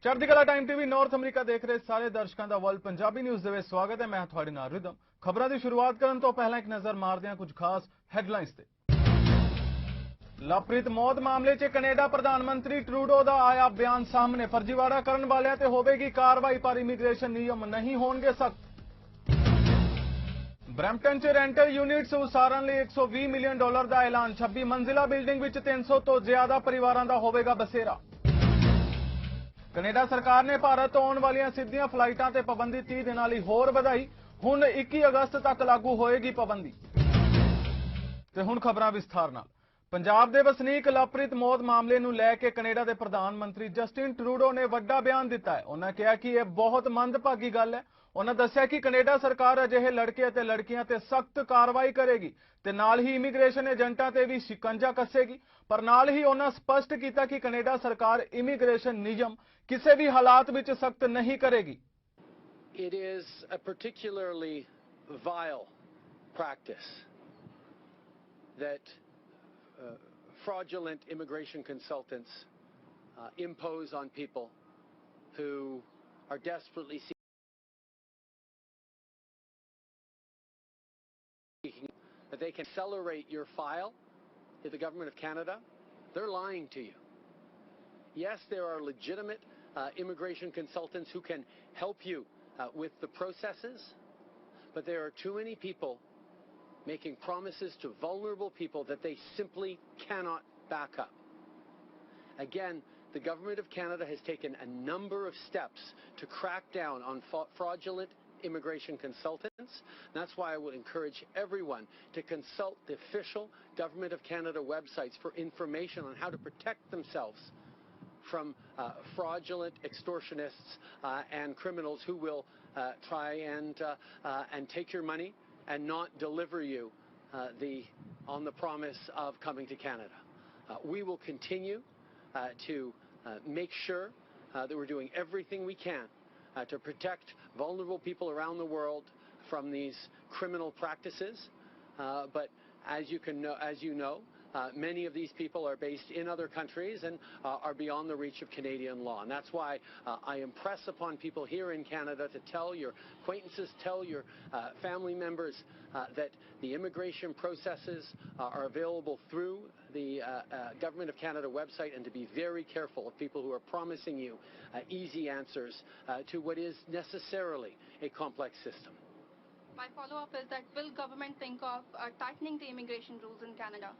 Chardikla time TV north अमरीका देख रहे सारे दर्शकों का वर्ल्ड पंजाबी न्यूज़ ਦੇ ਵਿੱਚ ਸਵਾਗਤ ਹੈ। ਮੈਂ ਤੁਹਾਡੇ ਨਾਲ ਰਿਦਮ। ਖਬਰਾਂ ਦੀ ਸ਼ੁਰੂਆਤ ਕਰਨ ਤੋਂ ਪਹਿਲਾਂ ਇੱਕ ਨਜ਼ਰ ਮਾਰਦੇ ਹਾਂ ਕੁਝ ਖਾਸ ਹੈਡਲਾਈਨਸ ਤੇ। ਲਵਪ੍ਰੀਤ ਮੌਤ ਮਾਮਲੇ 'ਚ ਕੈਨੇਡਾ ਪ੍ਰਧਾਨ ਮੰਤਰੀ ਟਰੂਡੋ ਦਾ ਆਇਆ ਬਿਆਨ ਸਾਹਮਣੇ। ਫਰਜ਼ੀਵਾੜਾ ਕਰਨ ਵਾਲਿਆਂ ਤੇ ਹੋਵੇਗੀ ਕਾਰਵਾਈ ਪਰ ਇਮੀਗ੍ਰੇਸ਼ਨ ਨਿਯਮ ਨਹੀਂ ਹੋਣਗੇ ਸਖਤ। ਬਰੈਂਪਟਨ 'ਚ ਰੈਂਟਲ ਯੂਨਿਟਸ ਉਸਾਰਨ ਲਈ $120 ਮਿਲੀਅਨ ਦਾ ਐਲਾਨ। 26 ਮੰਜ਼ਿਲਾ ਬਿਲਡਿੰਗ ਵਿੱਚ 300 ਤੋਂ ਜ਼ਿਆਦਾ ਪਰਿਵਾਰਾਂ ਦਾ ਹੋਵੇਗਾ ਬਸੇਰਾ। ਕੈਨੇਡਾ ਸਰਕਾਰ ਨੇ ਭਾਰਤ ਤੋਂ ਆਉਣ ਵਾਲੀਆਂ ਸਿੱਧੀਆਂ ਫਲਾਈਟਾਂ ਤੇ ਪਾਬੰਦੀ 30 ਦਿਨਾਂ ਲਈ ਹੋਰ ਵਧਾਈ। ਹੁਣ 21 ਅਗਸਤ ਤੱਕ ਲਾਗੂ ਹੋਏਗੀ ਪਾਬੰਦੀ। ਤੇ ਹੁਣ ਖਬਰਾਂ ਵਿਸਥਾਰ ਨਾਲ। ਪੰਜਾਬ ਦੇ ਵਸਨੀਕ ਲਵਪ੍ਰੀਤ ਮੌਤ ਮਾਮਲੇ ਨੂੰ ਲੈ ਕੇ ਕੈਨੇਡਾ ਦੇ ਪ੍ਰਧਾਨ ਮੰਤਰੀ ਜਸਟਿਨ ਟਰੂਡੋ ਨੇ ਵੱਡਾ ਬਿਆਨ ਦਿੱਤਾ ਹੈ। ਉਹਨਾਂ ਕਿਹਾ ਕਿ ਇਹ ਬਹੁਤ ਮੰਦਭਾਗੀ ਗੱਲ ਹੈ। ਉਹਨਾਂ ਦੱਸਿਆ ਕਿ ਕੈਨੇਡਾ ਸਰਕਾਰ ਅਜਿਹੇ ਲੜਕੇ ਅਤੇ ਲੜਕੀਆਂ ਤੇ ਸਖਤ ਕਾਰਵਾਈ ਕਰੇਗੀ ਤੇ ਨਾਲ ਹੀ ਇਮੀਗ੍ਰੇਸ਼ਨ ਏਜੰਟਾਂ ਤੇ ਵੀ ਸ਼ਿਕੰਜਾ ਕੱਸੇਗੀ। ਪਰ ਨਾਲ ਹੀ ਉਹਨਾਂ ਸਪਸ਼ਟ ਕੀਤਾ ਕਿ ਕੈਨੇਡਾ ਸਰਕਾਰ ਇਮੀਗ੍ਰੇਸ਼ਨ ਨਿਯਮ ਕਿਸੇ ਵੀ ਹਾਲਾਤ ਵਿੱਚ ਸਖਤ ਨਹੀਂ ਕਰੇਗੀ। It is a particularly vile practice that fraudulent immigration consultants impose on people who are desperately seeking that they can accelerate your file to the government of Canada. They're lying to you. Yes, there are legitimate immigration consultants who can help you with the processes, but there are too many people making promises to vulnerable people that they simply cannot back up. Again, the Government of Canada has taken a number of steps to crack down on fraudulent immigration consultants. That's why I would encourage everyone to consult the official Government of Canada websites for information on how to protect themselves from fraudulent extortionists and criminals who will try and take your money and not deliver you on the promise of coming to Canada. We will continue to make sure that we're doing everything we can to protect vulnerable people around the world from these criminal practices. But as you know, many of these people are based in other countries and are beyond the reach of Canadian law. And that's why I impress upon people here in Canada to tell your acquaintances, tell your family members that the immigration processes are available through the Government of Canada website, and to be very careful of people who are promising you easy answers to what is necessarily a complex system. My follow-up is that will government think of tightening the immigration rules in Canada?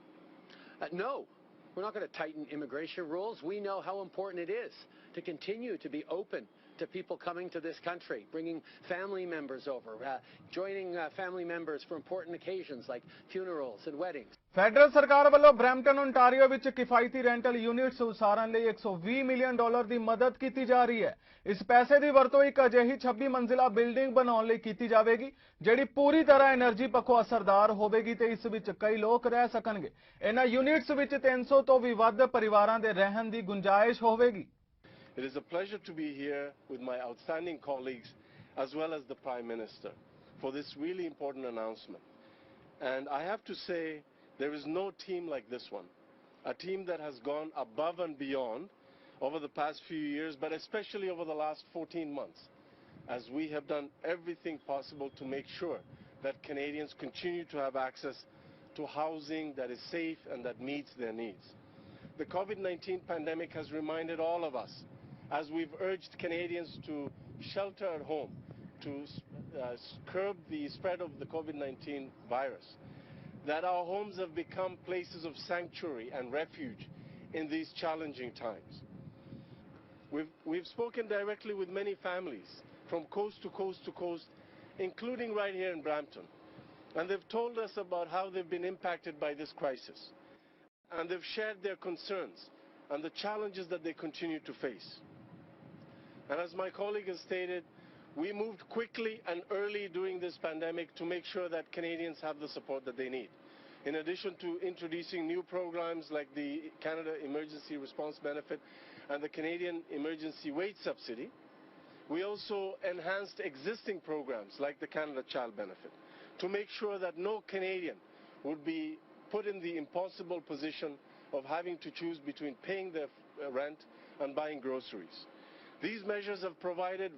No, we're not going to tighten immigration rules. We know how important it is to continue to be open to people coming to this country, bringing family members over, joining family members for important occasions like funerals and weddings. Federal ਸਰਕਾਰ ਵੱਲੋਂ Brampton Ontario ਵਿੱਚ ਕਿਫਾਇਤੀ rental units ਉਸਾਰਨ ਲਈ $120 million ਦੀ ਮਦਦ ਕੀਤੀ ਜਾ ਰਹੀ ਹੈ। ਇਸ ਪੈਸੇ ਦੀ ਵਰਤੋਂ ਇੱਕ ਅਜਿਹੀ 26 ਮੰਜ਼ਿਲਾ ਬਿਲਡਿੰਗ ਬਣਾਉਣ ਲਈ ਕੀਤੀ ਜਾਵੇਗੀ ਜਿਹੜੀ ਪੂਰੀ ਤਰ੍ਹਾਂ એનર્ਜੀ ਪੱਖੋਂ ਅਸਰਦਾਰ ਹੋਵੇਗੀ ਤੇ ਇਸ ਵਿੱਚ ਕਈ ਲੋਕ ਰਹਿ ਸਕਣਗੇ। ਇਹਨਾਂ ਯੂਨਿਟਸ ਵਿੱਚ 300 ਤੋਂ ਵੀ ਵੱਧ ਪਰਿਵਾਰਾਂ ਦੇ ਰਹਿਣ ਦੀ ਗੁੰਜਾਇਸ਼ ਹੋਵੇਗੀ। It is a pleasure to be here with my outstanding colleagues as well as the Prime Minister for this really important announcement. And I have to say, there is no team like this one, a team that has gone above and beyond over the past few years, but especially over the last 14 months, as we have done everything possible to make sure that Canadians continue to have access to housing that is safe and that meets their needs. The COVID-19 pandemic has reminded all of us, as we've urged Canadians to shelter at home, to curb the spread of the COVID-19 virus, that our homes have become places of sanctuary and refuge in these challenging times. We've spoken directly with many families from coast to coast to coast, including right here in Brampton, and they've told us about how they've been impacted by this crisis, and they've shared their concerns and the challenges that they continue to face. And as my colleague has stated, we moved quickly and early during this pandemic to make sure that Canadians have the support that they need. In addition to introducing new programs like the Canada Emergency Response Benefit and the Canadian Emergency Wage Subsidy, we also enhanced existing programs like the Canada Child Benefit to make sure that no Canadian would be put in the impossible position of having to choose between paying their rent and buying groceries. These measures have provided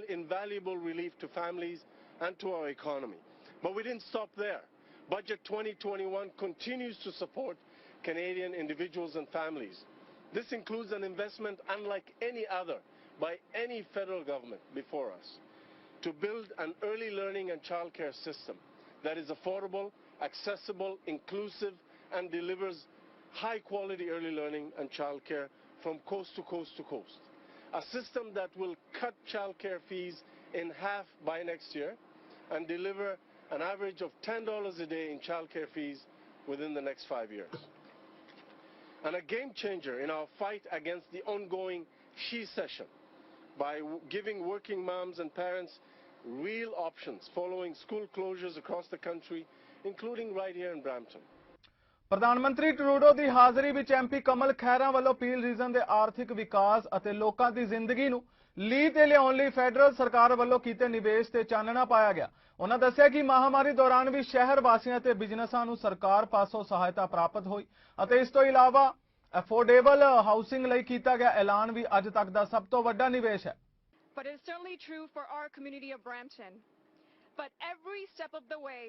invaluable relief to families and to our economy. But we didn't stop there. Budget 2021 continues to support Canadian individuals and families. This includes an investment unlike any other by any federal government before us to build an early learning and childcare system that is affordable, accessible, inclusive, and delivers high-quality early learning and childcare from coast to coast to coast. A system that will cut childcare fees in half by next year and deliver an average of $10 a day in childcare fees within the next 5 years. And a game changer in our fight against the ongoing she-cession by giving working moms and parents real options following school closures across the country, including right here in Brampton. ਪ੍ਰਧਾਨ ਮੰਤਰੀ Trudeau ਦੀ ਹਾਜ਼ਰੀ ਵਿੱਚ MP ਕਮਲ ਖਹਿਰਾ ਵੱਲੋਂ peel reason ਦੇ ਆਰਥਿਕ ਵਿਕਾਸ ਅਤੇ ਲੋਕਾਂ ਦੀ ਜ਼ਿੰਦਗੀ ਨੂੰ ਲੀਹ ਤੇ ਲਿਆਉਣ ਲਈ ਫੈਡਰਲ ਸਰਕਾਰ ਵੱਲੋਂ ਕੀਤੇ ਨਿਵੇਸ਼ ਤੇ ਚਾਨਣਾ ਪਾਇਆ ਗਿਆ। ਉਹਨਾਂ ਦੱਸਿਆ ਕਿ ਮਹਾਮਾਰੀ ਦੌਰਾਨ ਵੀ ਸ਼ਹਿਰ ਵਾਸੀਆਂ ਤੇ ਬਿਜ਼ਨਸਾਂ ਨੂੰ ਸਰਕਾਰ ਪਾਸੋਂ ਸਹਾਇਤਾ ਪ੍ਰਾਪਤ ਹੋਈ ਅਤੇ ਇਸ ਤੋਂ ਇਲਾਵਾ ਅਫੋਰਡੇਬਲ ਹਾਊਸਿੰਗ ਲਈ ਕੀਤਾ ਗਿਆ ਐਲਾਨ ਵੀ ਅੱਜ ਤੱਕ ਦਾ ਸਭ ਤੋਂ ਵੱਡਾ ਨਿਵੇਸ਼ ਹੈ। But it is certainly true for our community of Brampton. But every step of the way,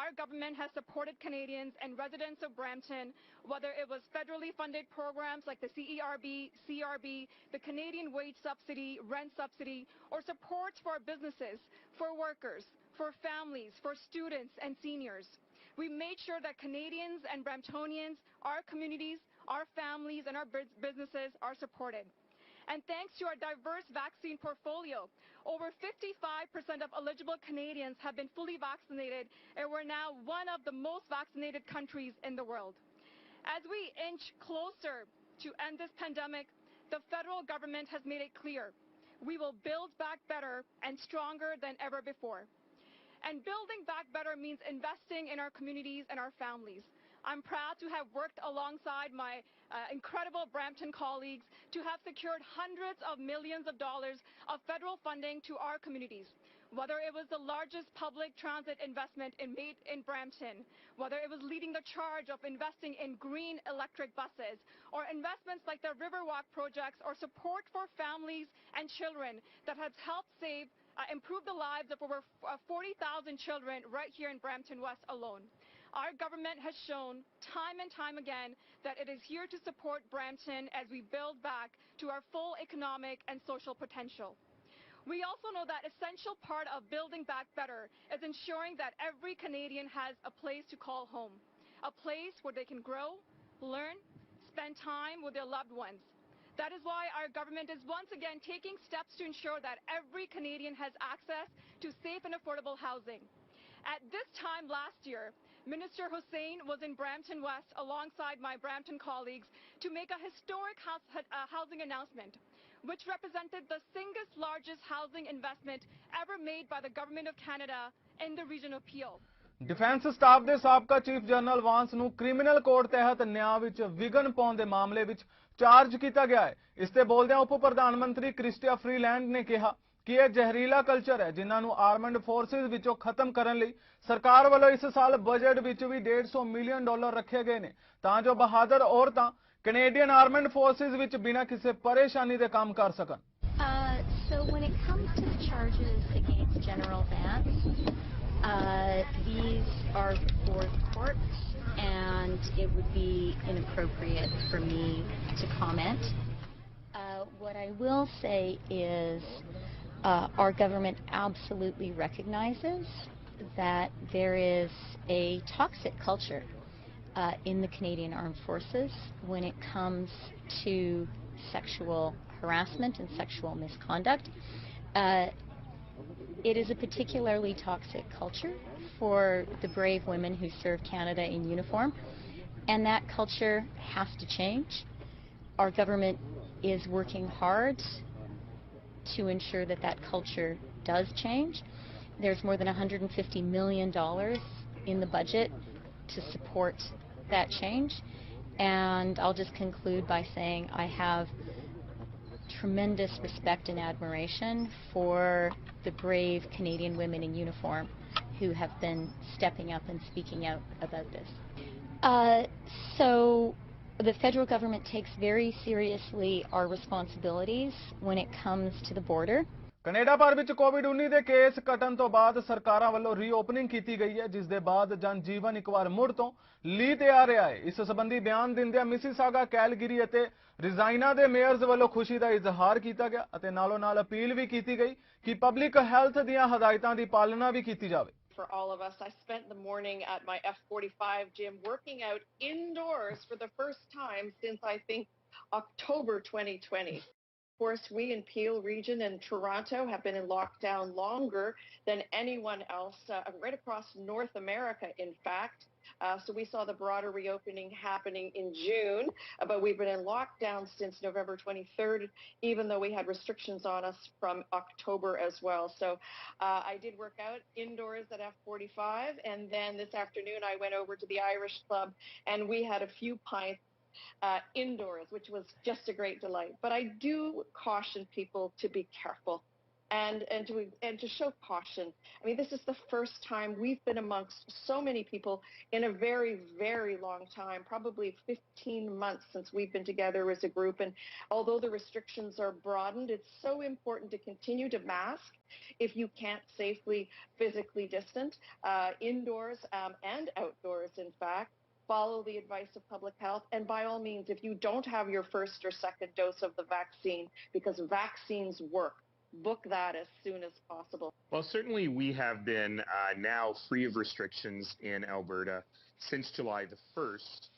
our government has supported Canadians and residents of Brampton, whether it was federally funded programs like the CERB, CRB, the Canadian Wage Subsidy, Rent Subsidy, or supports for businesses, for workers, for families, for students and seniors. We made sure that Canadians and Bramptonians, our communities, our families and our businesses are supported. And thanks to our diverse vaccine portfolio, over 55% of eligible Canadians have been fully vaccinated, and we're now one of the most vaccinated countries in the world. As we inch closer to end this pandemic, the federal government has made it clear we will build back better and stronger than ever before. And building back better means investing in our communities and our families. I'm proud to have worked alongside my incredible Brampton colleagues to have secured hundreds of millions of dollars of federal funding to our communities. Whether it was the largest public transit investment made in Brampton, whether it was leading the charge of investing in green electric buses, or investments like the Riverwalk projects or support for families and children that has helped improve the lives of over 40,000 children right here in Brampton West alone. Our government has shown time and time again that it is here to support Brampton as we build back to our full economic and social potential. We also know that essential part of building back better is ensuring that every Canadian has a place to call home, a place where they can grow, learn, spend time with their loved ones. That is why our government is once again taking steps to ensure that every Canadian has access to safe and affordable housing. At this time last year, Minister Hussain was in Brampton West alongside my Brampton colleagues to make a historic housing announcement, which represented the single largest housing investment ever made by the Government of Canada in the region of Peel. Defence staff ਦੇ ਸਾਬਕਾ chief general once ਨੂੰ criminal code ਤਹਿਤ ਨਿਆਂ ਵਿੱਚ ਵਿਘਨ ਪਾਉਣ ਦੇ ਮਾਮਲੇ ਵਿੱਚ ਚਾਰਜ ਕੀਤਾ ਗਿਆ ਹੈ। ਇਸ ਤੇ ਬੋਲਦਿਆਂ ਉਪ ਪ੍ਰਧਾਨ ਮੰਤਰੀ ਕ੍ਰਿਸਟੀਆ ਫਰੀਲੈਂਡ ਨੇ ਕਿਹਾ ਕਿ ਇਹ ਜ਼ਹਿਰੀਲਾ ਕਲਚਰ ਹੈ ਜਿਨ੍ਹਾਂ ਨੂੰ ਆਰਮਡ ਫੋਰਸਿਸ ਵਿੱਚੋਂ ਖਤਮ ਕਰਨ ਲਈ ਸਰਕਾਰ ਵੱਲੋਂ ਇਸ ਸਾਲ ਬਜਟ ਵਿੱਚ ਵੀ $150 ਮਿਲੀਅਨ ਰੱਖੇ ਗਏ ਨੇ ਤਾਂ ਜੋ ਬਹਾਦਰ ਔਰਤਾਂ ਕੈਨੇਡੀਅਨ ਆਰਮਡ ਫੋਰਸਿਸ ਵਿੱਚ ਬਿਨਾਂ ਕਿਸੇ ਪਰੇਸ਼ਾਨੀ ਦੇ ਕੰਮ ਕਰ ਸਕਣ। So when it comes to the charges against General Vance, these are before the courts, and it would be inappropriate for me to comment. What I will say is our government absolutely recognizes that there is a toxic culture in the Canadian Armed Forces when it comes to sexual harassment and sexual misconduct. It is a particularly toxic culture for the brave women who serve Canada in uniform, and that culture has to change. Our government is working hard to ensure that that culture does change. There's more than $150 million in the budget to support that change, and I'll just conclude by saying I have tremendous respect and admiration for the brave Canadian women in uniform who have been stepping up and speaking out about this. So The federal government takes very seriously our responsibilities when it comes to the border. Canada ਭਰ ਵਿੱਚ ਕੋਵਿਡ-19 ਦੇ case ਘਟਣ ਤੋਂ ਬਾਅਦ ਸਰਕਾਰਾਂ ਵੱਲੋਂ ਰੀਓਪਨਿੰਗ ਕੀਤੀ ਗਈ ਹੈ, ਜਿਸ ਦੇ ਬਾਅਦ ਜਨ ਜੀਵਨ ਇੱਕ ਵਾਰ ਮੁੜ ਤੋਂ ਲੀਹ ਤੇ ਆ ਰਿਹਾ ਹੈ। ਇਸ ਸੰਬੰਧੀ ਬਿਆਨ ਦਿੰਦਿਆਂ ਮਿਸੀਸਾਗਾ, ਕੈਲਗਰੀ ਅਤੇ ਰਿਜ਼ਾਈਨਾ ਦੇ ਮੇਅਰਜ਼ ਵੱਲੋਂ ਖੁਸ਼ੀ ਦਾ ਇਜ਼ਹਾਰ ਕੀਤਾ ਗਿਆ ਅਤੇ ਨਾਲੋਂ ਨਾਲ ਅਪੀਲ ਵੀ ਕੀਤੀ ਗਈ ਕਿ ਪਬਲਿਕ ਹੈਲਥ ਦੀਆਂ ਹਦਾਇਤਾਂ ਦੀ ਪਾਲਣਾ ਵੀ ਕੀਤੀ ਜਾਵੇ। For all of us, I spent the morning at my F45 gym working out indoors for the first time since I think October 2020. Of course, we in Peel region and Toronto have been in lockdown longer than anyone else, right across North America, in fact. So we saw the broader reopening happening in June, but we've been in lockdown since November 23rd, even though we had restrictions on us from October as well. So I did work out indoors at F45, and then this afternoon I went over to the Irish Club, and we had a few pints indoors, which was just a great delight. But I do caution people to be careful and to show caution. I mean, this is the first time we've been amongst so many people in a very, very long time, probably 15 months since we've been together as a group. And although the restrictions are broadened, it's so important to continue to mask if you can't safely physically distance indoors and outdoors, in fact. Follow the advice of public health, and by all means, if you don't have your first or second dose of the vaccine, because vaccines work, book that as soon as possible. Well, certainly we have been now free of restrictions in Alberta since July the 1st.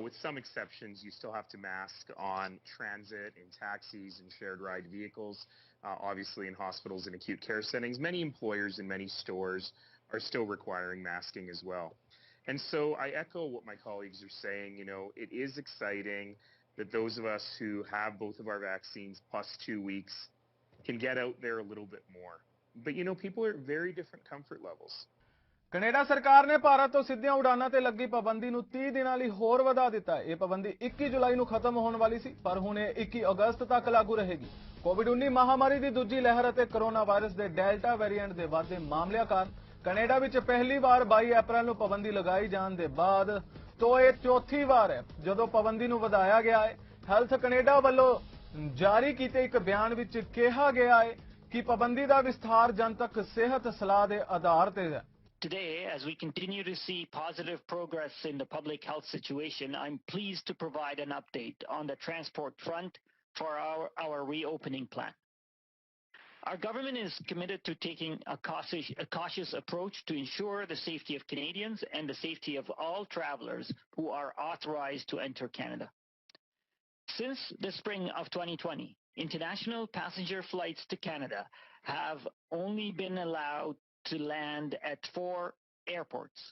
With some exceptions, you still have to mask on transit, in taxis and shared ride vehicles, obviously in hospitals and acute care settings. Many employers and many stores are still requiring masking as well. And so I echo what my colleagues are saying. You know, it is exciting that those of us who have both of our vaccines plus 2 weeks can get out there a little bit more. But, you know, people are at very different comfort levels. Canada ਸਰਕਾਰ ਨੇ ਭਾਰਤ ਤੋਂ ਸਿੱਧੀਆਂ ਉਡਾਨਾਂ ਤੇ ਲੱਗੀ ਪਾਬੰਦੀ ਨੂੰ 30 ਦਿਨਾਂ ਲਈ ਹੋਰ ਵਧਾ ਦਿੱਤਾ ਹੈ। ਇਹ ਪਾਬੰਦੀ 21 ਜੁਲਾਈ ਨੂੰ ਖਤਮ ਹੋਣ ਵਾਲੀ ਸੀ, ਪਰ ਹੁਣ ਇਹ 21 ਅਗਸਤ ਤੱਕ ਲਾਗੂ ਰਹੇਗੀ। ਕੋਵਿਡ-19 ਮਹਾਮਾਰੀ ਦੀ ਦੂਜੀ ਲਹਿਰ ਅਤੇ ਕਰੋਨਾ ਵਾਇਰਸ ਦੇ ਡੈਲਟਾ ਵੇਰੀਐਂਟ ਦੇ ਵੱਧਦੇ ਮਾਮਲਿਆਂ ਕਾਰਨ ਕੈਨੇਡਾ ਵਿੱਚ ਪਹਿਲੀ ਵਾਰ 22 ਅਪ੍ਰੈਲ ਨੂੰ ਪਾਬੰਦੀ ਲਗਾਈ ਜਾਣ ਦੇ ਬਾਅਦ ਤੋਂ ਇਹ ਚੌਥੀ ਵਾਰ ਹੈ ਜਦੋਂ ਪਾਬੰਦੀ ਨੂੰ ਵਧਾਇਆ ਗਿਆ ਹੈ। ਹੈਲਥ ਕੈਨੇਡਾ ਵੱਲੋਂ ਜਾਰੀ ਕੀਤੇ ਇੱਕ ਬਿਆਨ ਵਿੱਚ ਕਿਹਾ ਗਿਆ ਹੈ ਕਿ ਪਾਬੰਦੀ ਦਾ ਵਿਸਥਾਰ ਜਨਤਕ ਸਿਹਤ ਸਲਾਹ ਦੇ ਆਧਾਰ ਤੇ ਹੈ। Today, as we continue to see positive progress in the public health situation, I'm pleased to provide an update on the transport front for our reopening plan. Our government is committed to taking a cautious approach to ensure the safety of Canadians and the safety of all travelers who are authorized to enter Canada. Since the spring of 2020, international passenger flights to Canada have only been allowed to land at 4 airports: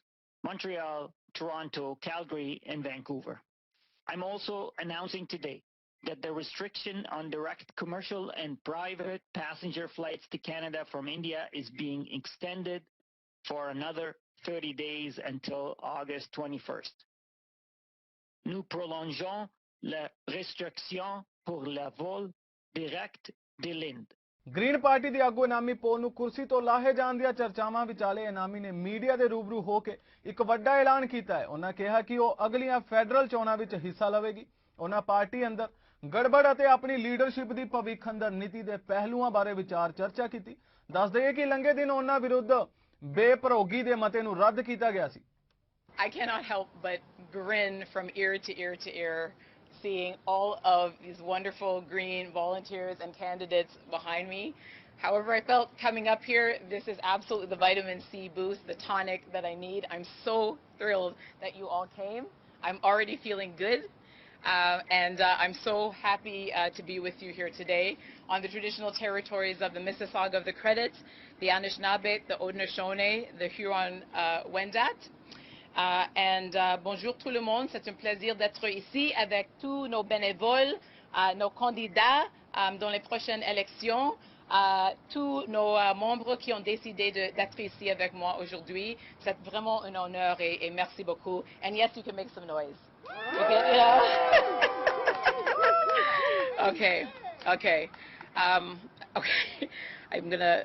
Montreal, Toronto, Calgary, and Vancouver. I'm also announcing today that the restriction on direct commercial and private passenger flights to Canada from India is being extended for another 30 days until August 21st. Nous prolongeons la restriction pour le vol direct de l'Inde. Green party ਦੀ ਆਗੂ ਇਨਾਮੀ ਪੋਲ ਨੂੰ ਕੁਰਸੀ ਤੋਂ ਲਾਹੇ ਜਾਣ ਦੀਆਂ ਚਰਚਾਵਾਂ ਵਿਚਾਲੇ ਇਨਾਮੀ ਨੇ media ਦੇ ਰੂਬਰੂ ਹੋ ਕੇ ਇੱਕ ਵੱਡਾ ਐਲਾਨ ਕੀਤਾ ਹੈ। ਉਹਨਾਂ ਕਿਹਾ ਕਿ ਉਹ ਅਗਲੀਆਂ ਫੈਡਰਲ ਚੋਣਾਂ ਵਿੱਚ ਹਿੱਸਾ ਲਵੇਗੀ। ਉਹਨਾਂ ਪਾਰਟੀ ਅੰਦਰ ਗੜਬੜ ਅਤੇ ਆਪਣੀ ਲੀਡਰਸ਼ਿਪ ਦੀ ਭਵਿੱਖ ਅੰਦਰ ਨੀਤੀ ਦੇ ਪਹਿਲੂਆਂ ਬਾਰੇ ਵਿਚਾਰ ਚਰਚਾ ਕੀਤੀ। ਦੱਸ ਦਈਏ ਕਿ ਲੰਘੇ ਦਿਨ ਉਹਨਾਂ ਵਿਰੁੱਧ ਬੇਭਰੋਗੀ ਦੇ ਮਤੇ ਨੂੰ ਰੱਦ ਕੀਤਾ ਗਿਆ ਸੀ। I cannot help but grin from ear to ear to ear, seeing all of these wonderful Green volunteers and candidates behind me. However, I felt coming up here, this is absolutely the vitamin C boost, the tonic that I need. I'm so thrilled that you all came. I'm already feeling good. And I'm so happy to be with you here today on the traditional territories of the Mississauga of the Credits, the Anishinaabe, the Haudenosaunee, the Huron-Wendat. Bonjour tout le monde, c'est un plaisir d'être ici avec tous nos bénévoles, nos candidats dans les prochaines élections, tous nos membres qui ont décidé d'être ici avec moi aujourd'hui. C'est vraiment un honneur et merci beaucoup. And yes, you can make some noise. Okay, okay. Okay. I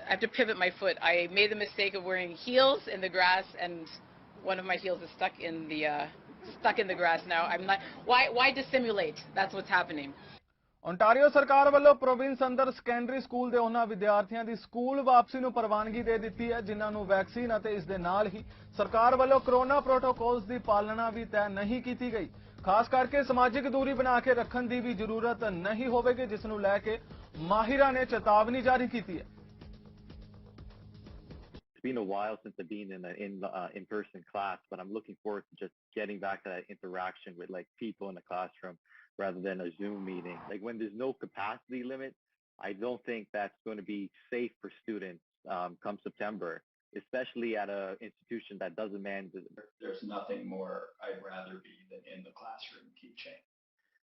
have to pivot my foot. I made the mistake of wearing heels in the grass, and one of my heels is stuck in the stuck in the grass now. I'm not. Why dissimulate? That's what's happening. Ontario ਸਰਕਾਰ ਵੱਲੋਂ province ਅੰਦਰ secondary school ਦੇ ਉਹਨਾਂ ਵਿਦਿਆਰਥੀਆਂ ਦੀ school ਵਾਪਸੀ ਨੂੰ ਪ੍ਰਵਾਨਗੀ ਦੇ ਦਿੱਤੀ ਹੈ ਜਿਨ੍ਹਾਂ ਨੂੰ ਵੈਕਸੀਨ ਅਤੇ ਇਸ ਦੇ ਨਾਲ ਹੀ ਸਰਕਾਰ ਵੱਲੋਂ ਕਰੋਨਾ ਪ੍ਰੋਟੋਕੋਲਸ ਦੀ ਪਾਲਣਾ ਵੀ ਤੈਅ ਨਹੀਂ ਕੀਤੀ ਗਈ। ਖਾਸ ਕਰਕੇ ਸਮਾਜਿਕ ਦੂਰੀ ਬਣਾ ਕੇ ਰੱਖਣ ਦੀ ਵੀ ਜ਼ਰੂਰਤ ਨਹੀਂ ਹੋਵੇਗੀ ਜਿਸ ਨੂੰ ਲੈ ਕੇ ਮਾਹਿਰਾਂ ਨੇ ਚੇਤਾਵਨੀ ਜਾਰੀ ਕੀਤੀ ਹੈ। It's been a while since I've been in an in-person class, but I'm looking forward to just getting back to that interaction with like people in the classroom rather than a Zoom meeting. Like when there's no capacity limit, I don't think that's going to be safe for students come September, especially at an institution that doesn't manage. There's nothing more I'd rather be than in the classroom teaching.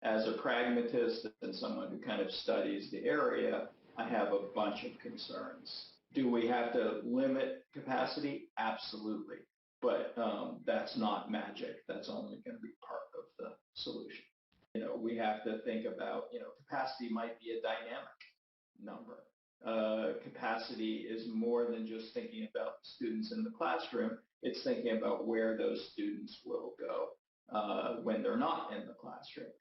As a pragmatist and someone who kind of studies the area, I have a bunch of concerns. Do we have to limit capacity? Absolutely. But that's not magic. That's only going to be part of the solution. We have to think about, capacity might be a dynamic number. Capacity is more than just thinking about students in the classroom. It's thinking about where those students will go when they're not in the classroom.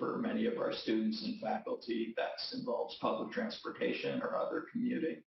For many of our students and faculty, that involves public transportation or other commuting.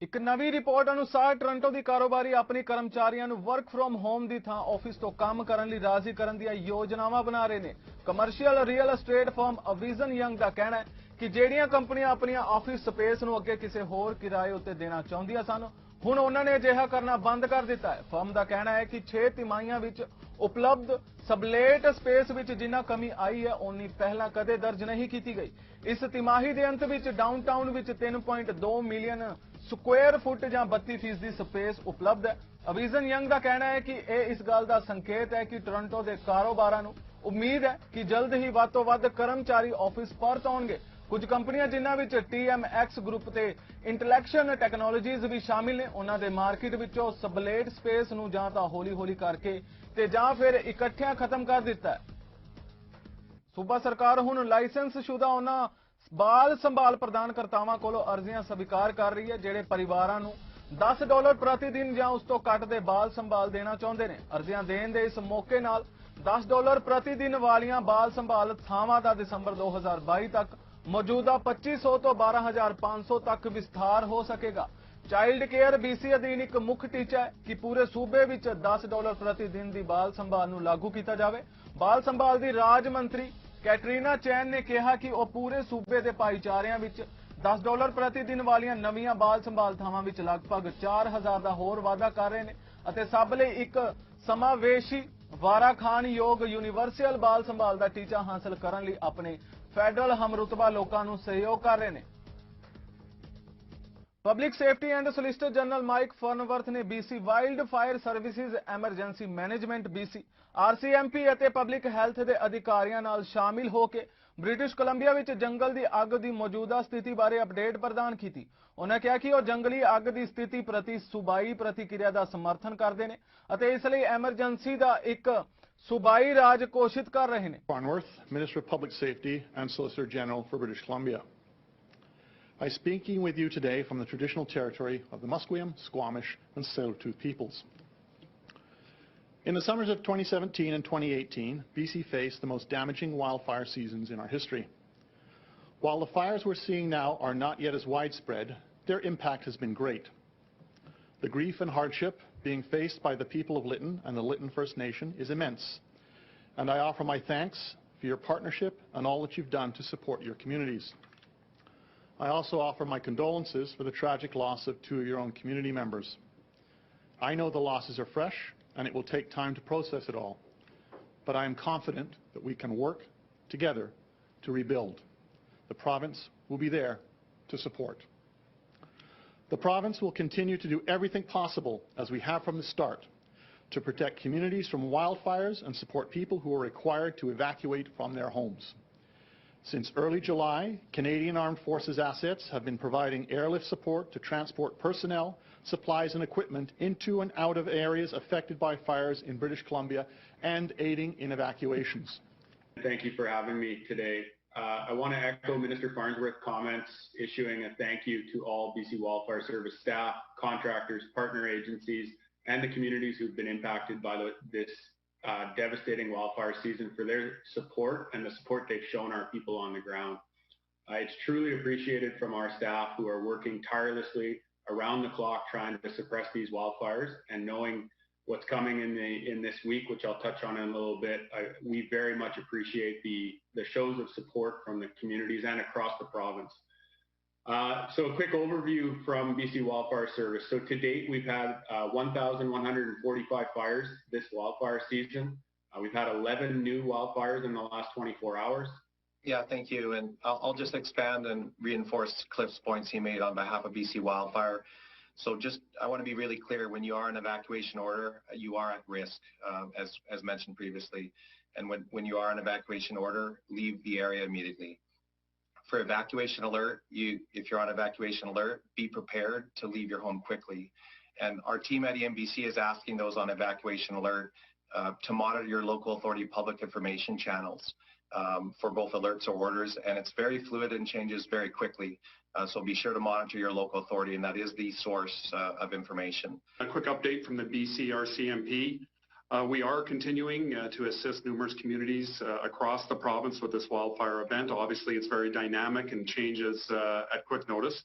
ਇੱਕ ਨਵੀਂ report ਅਨੁਸਾਰ Toronto ਦੀ ਕਾਰੋਬਾਰੀ ਆਪਣੀ ਕਰਮਚਾਰੀਆਂ ਨੂੰ work from home ਦੀ ਥਾਂ office ਤੋਂ ਕੰਮ ਕਰਨ ਲਈ ਰਾਜ਼ੀ ਕਰਨ ਦੀਆਂ ਯੋਜਨਾਵਾਂ ਬਣਾ ਰਹੇ ਨੇ। Commercial real estate firm Avison Young ਦਾ ਕਹਿਣਾ ਹੈ ਕਿ ਜਿਹੜੀਆਂ ਕੰਪਨੀਆਂ ਆਪਣੀਆਂ ਆਫਿਸ ਸਪੇਸ ਨੂੰ ਅੱਗੇ ਕਿਸੇ ਹੋਰ ਕਿਰਾਏ ਉੱਤੇ ਦੇਣਾ ਚਾਹੁੰਦੀਆਂ ਸਨ ਹੁਣ ਉਹਨਾਂ ਨੇ ਅਜਿਹਾ ਕਰਨਾ ਬੰਦ ਕਰ ਦਿੱਤਾ ਹੈ। ਫਰਮ ਦਾ ਕਹਿਣਾ ਹੈ ਕਿ 6 ਤਿਮਾਹੀਆਂ ਵਿੱਚ ਉਪਲਬਧ ਸਬਲੇਟ ਸਪੇਸ ਵਿੱਚ ਜਿੰਨਾ ਕਮੀ ਆਈ ਹੈ ਉਨੀ ਪਹਿਲਾਂ ਕਦੇ ਦਰਜ ਨਹੀਂ ਕੀਤੀ ਗਈ। ਇਸ ਤਿਮਾਹੀ ਦੇ ਅੰਤ ਵਿੱਚ ਡਾਊਨਟਾਊਨ ਵਿੱਚ 3.2 ਮਿਲੀਅਨ ਸਕੁਆਇਰ ਫੁੱਟ ਜਾਂ 32% ਸਪੇਸ ਉਪਲਬਧ ਹੈ। ਅਵਿਜ਼ਨ ਯੰਗ ਦਾ ਕਹਿਣਾ ਹੈ ਕਿ ਇਹ ਇਸ ਗੱਲ ਦਾ ਸੰਕੇਤ ਹੈ ਕਿ ਟੋਰਾਂਟੋ ਦੇ ਕਾਰੋਬਾਰਾਂ ਨੂੰ ਉਮੀਦ ਹੈ ਕਿ ਜਲਦ ਹੀ ਵੱਧ ਤੋਂ ਵੱਧ ਕਰਮਚਾਰੀ ਆਫਿਸ ਪਰਤ ਆਉਣਗੇ। ਕੁਝ ਕੰਪਨੀਆਂ ਜਿਨ੍ਹਾਂ ਵਿੱਚ TMX ਗਰੁੱਪ ਤੇ ਇੰਟੈਲੈਕਸ਼ਨ ਟੈਕਨੋਲੋਜੀਜ਼ ਵੀ ਸ਼ਾਮਿਲ ਨੇ ਉਹਨਾਂ ਦੇ ਮਾਰਕੀਟ ਵਿੱਚੋਂ ਸਬਲੇਟ ਸਪੇਸ ਨੂੰ ਜਾਂ ਤਾਂ ਹੌਲੀ-ਹੌਲੀ ਕਰਕੇ ਤੇ ਜਾਂ ਫਿਰ ਇਕੱਠਿਆਂ ਖਤਮ ਕਰ ਦਿੱਤਾ ਹੈ। ਸੂਬਾ ਸਰਕਾਰ ਹੁਣ ਲਾਇਸੈਂਸਸ਼ੁਦਾ ਉਹਨਾਂ ਬਾਲ ਸੰਭਾਲ ਪ੍ਰਦਾਨਕਰਤਾਵਾਂ ਕੋਲੋਂ ਅਰਜ਼ੀਆਂ ਸਵੀਕਾਰ ਕਰ ਰਹੀ ਹੈ ਜਿਹੜੇ ਪਰਿਵਾਰਾਂ ਨੂੰ $10 ਪ੍ਰਤੀ ਦਿਨ ਜਾਂ ਉਸ ਤੋਂ ਘੱਟ ਦੇ ਬਾਲ ਸੰਭਾਲ ਦੇਣਾ ਚਾਹੁੰਦੇ ਨੇ। ਅਰਜ਼ੀਆਂ ਦੇਣ ਦੇ ਇਸ ਮੌਕੇ ਨਾਲ $10 ਪ੍ਰਤੀ ਦਿਨ ਵਾਲੀਆਂ ਬਾਲ ਸੰਭਾਲ ਥਾਵਾਂ ਦਾ ਦਸੰਬਰ 2022 ਤੱਕ ਮੌਜੂਦਾ 2500 ਤੋਂ 12500 ਤੱਕ ਵਿਸਥਾਰ ਹੋ ਸਕੇਗਾ। ਚਾਈਲਡ ਕੇਅਰ BC ਅਧੀਨ ਇੱਕ ਮੁੱਖ ਟੀਚਾ ਹੈ ਕਿ ਪੂਰੇ ਸੂਬੇ ਵਿੱਚ $10 ਪ੍ਰਤੀ ਦਿਨ ਦੀ ਬਾਲ ਸੰਭਾਲ ਨੂੰ ਲਾਗੂ ਕੀਤਾ ਜਾਵੇ। ਬਾਲ ਸੰਭਾਲ ਦੀ ਰਾਜ ਮੰਤਰੀ ਕੈਟਰੀਨਾ ਚੈਨ ਨੇ ਕਿਹਾ ਕਿ ਉਹ ਪੂਰੇ ਸੂਬੇ ਦੇ ਭਾਈਚਾਰਿਆਂ ਵਿੱਚ $10 ਪ੍ਰਤੀ ਦਿਨ ਵਾਲੀਆਂ ਨਵੀਆਂ ਬਾਲ ਸੰਭਾਲ ਥਾਵਾਂ ਵਿੱਚ ਲਗਭਗ 4000 ਦਾ ਹੋਰ ਵਾਧਾ ਕਰ ਰਹੇ ਨੇ ਅਤੇ ਸਭ ਲਈ ਇੱਕ ਸਮਾਵੇਸ਼ੀ ਵਾਰਾਖਾਨਯੋਗ ਯੂਨੀਵਰਸਲ ਬਾਲ ਸੰਭਾਲ ਦਾ ਟੀਚਾ ਹਾਸਲ ਕਰਨ ਲਈ ਆਪਣੇ ਫੈਡਰਲ ਹਮਰੁਤਬਾ ਲੋਕਾਂ ਨੂੰ ਸਹਿਯੋਗ ਕਰ ਰਹੇ ਨੇ। Public safety and solicitor general Mike Farnworth ਨੇ BC wildfire services emergency management BC RCMP ਅਤੇ ਪਬਲਿਕ ਹੈਲਥ ਦੇ ਅਧਿਕਾਰੀਆਂ ਨਾਲ ਸ਼ਾਮਿਲ ਹੋ ਕੇ ਬ੍ਰਿਟਿਸ਼ ਕੋਲੰਬੀਆ ਵਿੱਚ ਜੰਗਲ ਦੀ ਅੱਗ ਦੀ ਮੌਜੂਦਾ ਸਥਿਤੀ ਬਾਰੇ ਅਪਡੇਟ ਪ੍ਰਦਾਨ ਕੀਤੀ। ਉਹਨਾਂ ਕਿਹਾ ਕਿ ਉਹ ਜੰਗਲੀ ਅੱਗ ਦੀ ਸਥਿਤੀ ਪ੍ਰਤੀ ਸੂਬਾਈ ਪ੍ਰਤੀਕਿਰਿਆ ਦਾ ਸਮਰਥਨ ਕਰਦੇ ਨੇ ਅਤੇ ਇਸ ਲਈ ਐਮਰਜੈਂਸੀ ਦਾ ਇੱਕ ਸੂਬਾਈ ਰਾਜ ਘੋਸ਼ਿਤ ਕਰ ਰਹੇ ਨੇ। Farnworth, Minister of Public Safety and Solicitor General for British Columbia. I'm speaking with you today from the traditional territory of the Musqueam, Squamish and Tsleil-Waututh peoples. In the summers of 2017 and 2018, BC faced the most damaging wildfire seasons in our history. While the fires we're seeing now are not yet as widespread, their impact has been great. The grief and hardship being faced by the people of Lytton and the Lytton First Nation is immense, and I offer my thanks for your partnership and all that you've done to support your communities. I also offer my condolences for the tragic loss of 2 of your own community members. I know the losses are fresh and it will take time to process it all, but I am confident that we can work together to rebuild. The province will be there to support. The province will continue to do everything possible, as we have from the start, to protect communities from wildfires and support people who are required to evacuate from their homes. Since early July, Canadian Armed Forces assets have been providing airlift support to transport personnel, supplies and equipment into and out of areas affected by fires in British Columbia and aiding in evacuations. Thank you for having me today. I want to echo Minister Farnsworth's comments, issuing a thank you to all BC Wildfire Service staff, contractors, partner agencies, and the communities who've been impacted by this devastating wildfire season for their support and the support they've shown our people on the ground. It's truly appreciated from our staff who are working tirelessly around the clock trying to suppress these wildfires, and knowing what's coming in this week, which I'll touch on in a little bit. We very much appreciate the shows of support from the communities and across the province. So a quick overview from BC Wildfire Service. So to date, we've had 1,145 fires this wildfire season. We've had 11 new wildfires in the last 24 hours. Yeah, thank you. And I'll just expand and reinforce Cliff's points he made on behalf of BC Wildfire. So I want to be really clear, when you are in evacuation order, you are at risk, as mentioned previously. And when you are in evacuation order, leave the area immediately. For evacuation alert, if you're on evacuation alert, be prepared to leave your home quickly. And our team at EMBC is asking those on evacuation alert to monitor your local authority public information channels for both alerts or orders. And it's very fluid and changes very quickly. So be sure to monitor your local authority, and that is the source of information. A quick update from the BC RCMP. We are continuing to assist numerous communities across the province with this wildfire event. Obviously, it's very dynamic and changes at quick notice.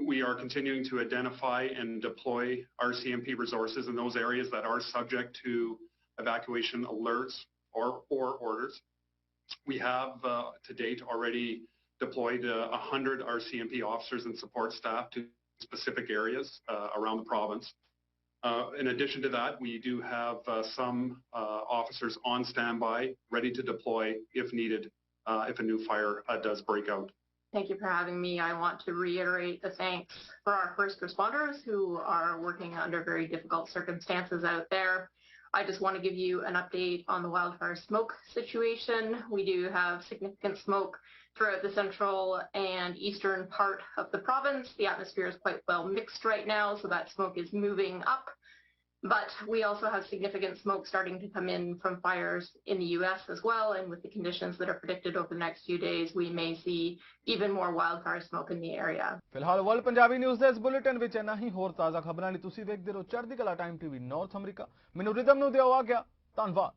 We are continuing to identify and deploy RCMP resources in those areas that are subject to evacuation alerts or orders. We have to date already deployed 100 RCMP officers and support staff to specific areas around the province. In addition to that, we do have some officers on standby, ready to deploy if needed, if a new fire does break out. Thank you for having me. I want to reiterate the thanks for our first responders who are working under very difficult circumstances out there. I just want to give you an update on the wildfire smoke situation. We do have significant smoke throughout the central and eastern part of the province. The atmosphere is quite well mixed right now, so that smoke is moving up. But we also have significant smoke starting to come in from fires in the US as well, and with the conditions that are predicted over the next few days, we may see even more wildfire smoke in the area. ਫਿਲਹਾਲ world Punjabi news ਦੇ ਇਸ bulletin ਵਿੱਚ ਇੰਨਾ ਹੀ। ਹੋਰ ਤਾਜ਼ਾ ਖਬਰਾਂ ਲਈ ਤੁਸੀਂ ਵੇਖਦੇ ਰਹੋ ਚੜ੍ਹਦੀ ਕਲਾ ਟਾਈਮ ਟੀਵੀ ਨਾਰਥ ਅਮਰੀਕਾ। ਮੈਨੂੰ ਰਿਦਮ ਨੂੰ ਦਿਓ ਆਗਿਆ। ਧੰਨਵਾਦ।